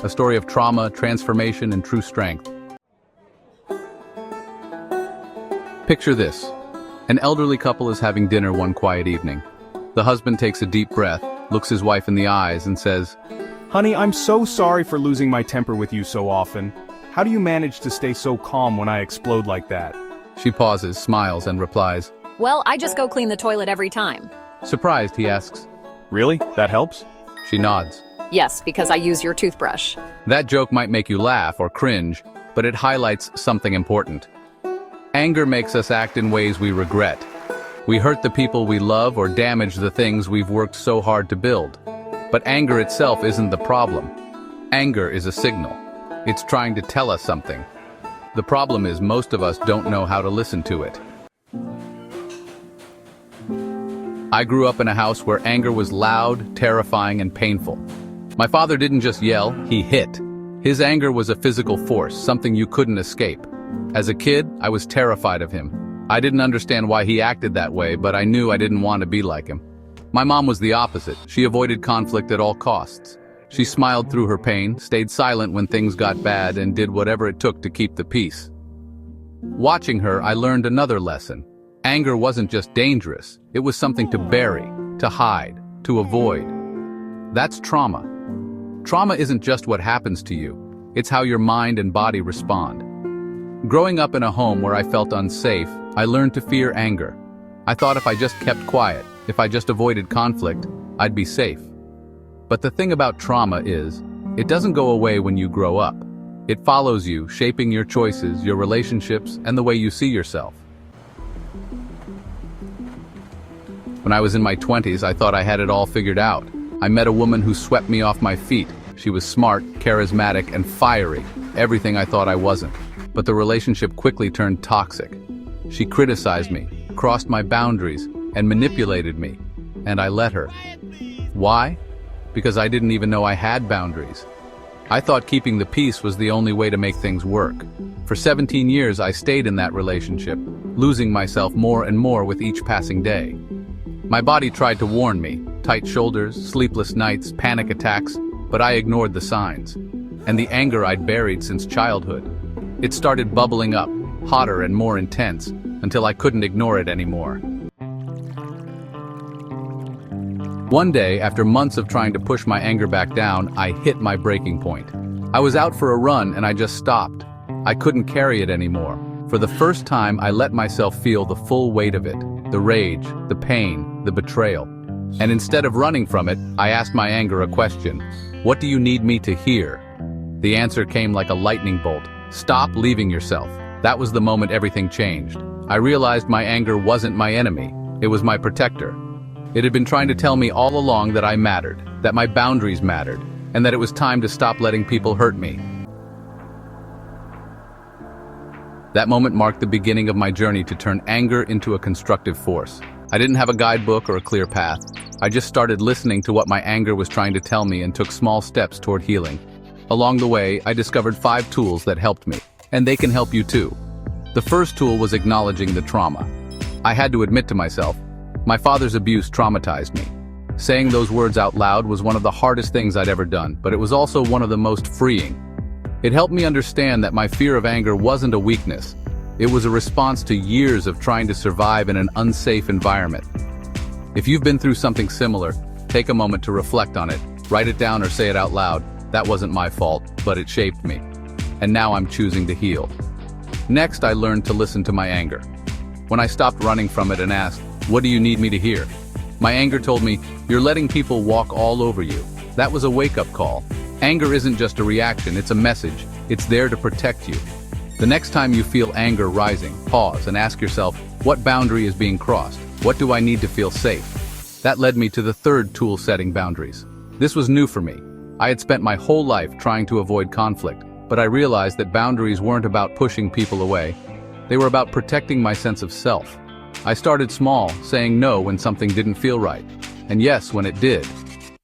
a story of trauma, transformation, and true strength. Picture this. An elderly couple is having dinner one quiet evening. The husband takes a deep breath, looks his wife in the eyes, and says, "Honey, I'm so sorry for losing my temper with you so often. How do you manage to stay so calm when I explode like that?" She pauses, smiles, and replies. Well, I just go clean the toilet every time. Surprised, he asks. "Really? That helps?" She nods. Yes, because I use your toothbrush. That joke might make you laugh or cringe, but it highlights something important. Anger makes us act in ways we regret. We hurt the people we love or damage the things we've worked so hard to build. But anger itself isn't the problem. Anger is a signal. It's trying to tell us something. The problem is most of us don't know how to listen to it. I grew up in a house where anger was loud, terrifying, and painful. My father didn't just yell, he hit. His anger was a physical force, something you couldn't escape. As a kid, I was terrified of him. I didn't understand why he acted that way, but I knew I didn't want to be like him. My mom was the opposite. She avoided conflict at all costs. She smiled through her pain, stayed silent when things got bad, and did whatever it took to keep the peace. Watching her, I learned another lesson. Anger wasn't just dangerous. It was something to bury, to hide, to avoid. That's trauma. Trauma isn't just what happens to you. It's how your mind and body respond. Growing up in a home where I felt unsafe, I learned to fear anger. I thought if I just kept quiet, if I just avoided conflict, I'd be safe. But the thing about trauma is, it doesn't go away when you grow up. It follows you, shaping your choices, your relationships, and the way you see yourself. When I was in my 20s, I thought I had it all figured out. I met a woman who swept me off my feet. She was smart, charismatic, and fiery, everything I thought I wasn't. But the relationship quickly turned toxic. She criticized me, crossed my boundaries, and manipulated me. And I let her. Why? Because I didn't even know I had boundaries. I thought keeping the peace was the only way to make things work. For 17 years, I stayed in that relationship, losing myself more and more with each passing day. My body tried to warn me, tight shoulders, sleepless nights, panic attacks, but I ignored the signs. And the anger I'd buried since childhood. It started bubbling up, hotter and more intense, until I couldn't ignore it anymore. One day, after months of trying to push my anger back down, I hit my breaking point. I was out for a run and I just stopped. I couldn't carry it anymore. For the first time, I let myself feel the full weight of it, the rage, the pain, the betrayal. And instead of running from it, I asked my anger a question. What do you need me to hear? The answer came like a lightning bolt. Stop leaving yourself. That was the moment everything changed. I realized my anger wasn't my enemy. It was my protector. It had been trying to tell me all along that I mattered, that my boundaries mattered, and that it was time to stop letting people hurt me. That moment marked the beginning of my journey to turn anger into a constructive force. I didn't have a guidebook or a clear path. I just started listening to what my anger was trying to tell me and took small steps toward healing. Along the way, I discovered 5 tools that helped me, and they can help you too. The first tool was acknowledging the trauma. I had to admit to myself, my father's abuse traumatized me. Saying those words out loud was one of the hardest things I'd ever done, but it was also one of the most freeing. It helped me understand that my fear of anger wasn't a weakness. It was a response to years of trying to survive in an unsafe environment. If you've been through something similar, take a moment to reflect on it, write it down or say it out loud. That wasn't my fault, but it shaped me. And now I'm choosing to heal. Next, I learned to listen to my anger. When I stopped running from it and asked, what do you need me to hear? My anger told me, you're letting people walk all over you. That was a wake-up call. Anger isn't just a reaction, it's a message. It's there to protect you. The next time you feel anger rising, pause and ask yourself, what boundary is being crossed? What do I need to feel safe? That led me to the third tool, setting boundaries. This was new for me. I had spent my whole life trying to avoid conflict, but I realized that boundaries weren't about pushing people away. They were about protecting my sense of self. I started small, saying no when something didn't feel right, and yes when it did.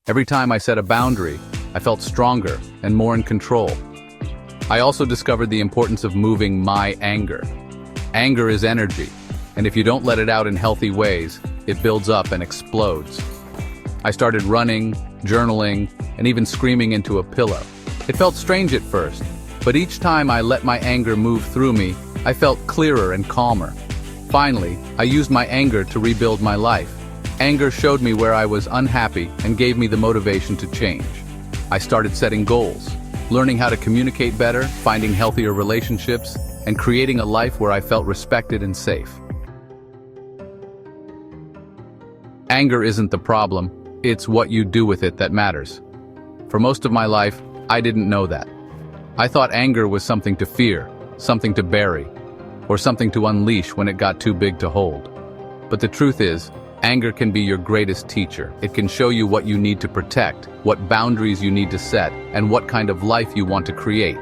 Every time I set a boundary, I felt stronger and more in control. I also discovered the importance of moving my anger. Anger is energy, and if you don't let it out in healthy ways, it builds up and explodes. I started running, journaling, and even screaming into a pillow. It felt strange at first, but each time I let my anger move through me, I felt clearer and calmer. Finally, I used my anger to rebuild my life. Anger showed me where I was unhappy and gave me the motivation to change. I started setting goals, learning how to communicate better, finding healthier relationships, and creating a life where I felt respected and safe. Anger isn't the problem, it's what you do with it that matters. For most of my life, I didn't know that. I thought anger was something to fear, something to bury, or something to unleash when it got too big to hold. But the truth is, anger can be your greatest teacher. It can show you what you need to protect, what boundaries you need to set, and what kind of life you want to create.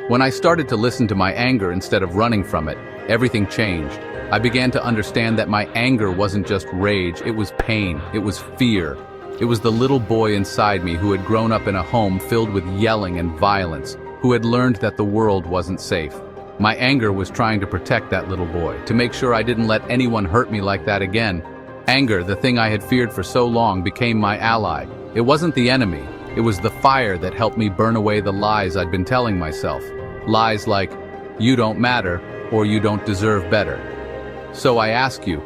When I started to listen to my anger instead of running from it, everything changed. I began to understand that my anger wasn't just rage, it was pain, it was fear. It was the little boy inside me who had grown up in a home filled with yelling and violence, who had learned that the world wasn't safe. My anger was trying to protect that little boy, to make sure I didn't let anyone hurt me like that again. Anger, the thing I had feared for so long, became my ally. It wasn't the enemy, it was the fire that helped me burn away the lies I'd been telling myself. Lies like, you don't matter, or you don't deserve better. So I ask you,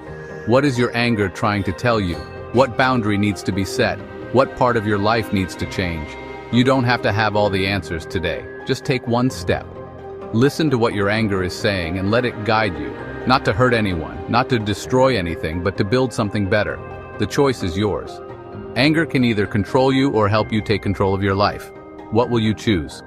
what is your anger trying to tell you? What boundary needs to be set? What part of your life needs to change? You don't have to have all the answers today. Just take one step. Listen to what your anger is saying and let it guide you. Not to hurt anyone, not to destroy anything, but to build something better. The choice is yours. Anger can either control you or help you take control of your life. What will you choose?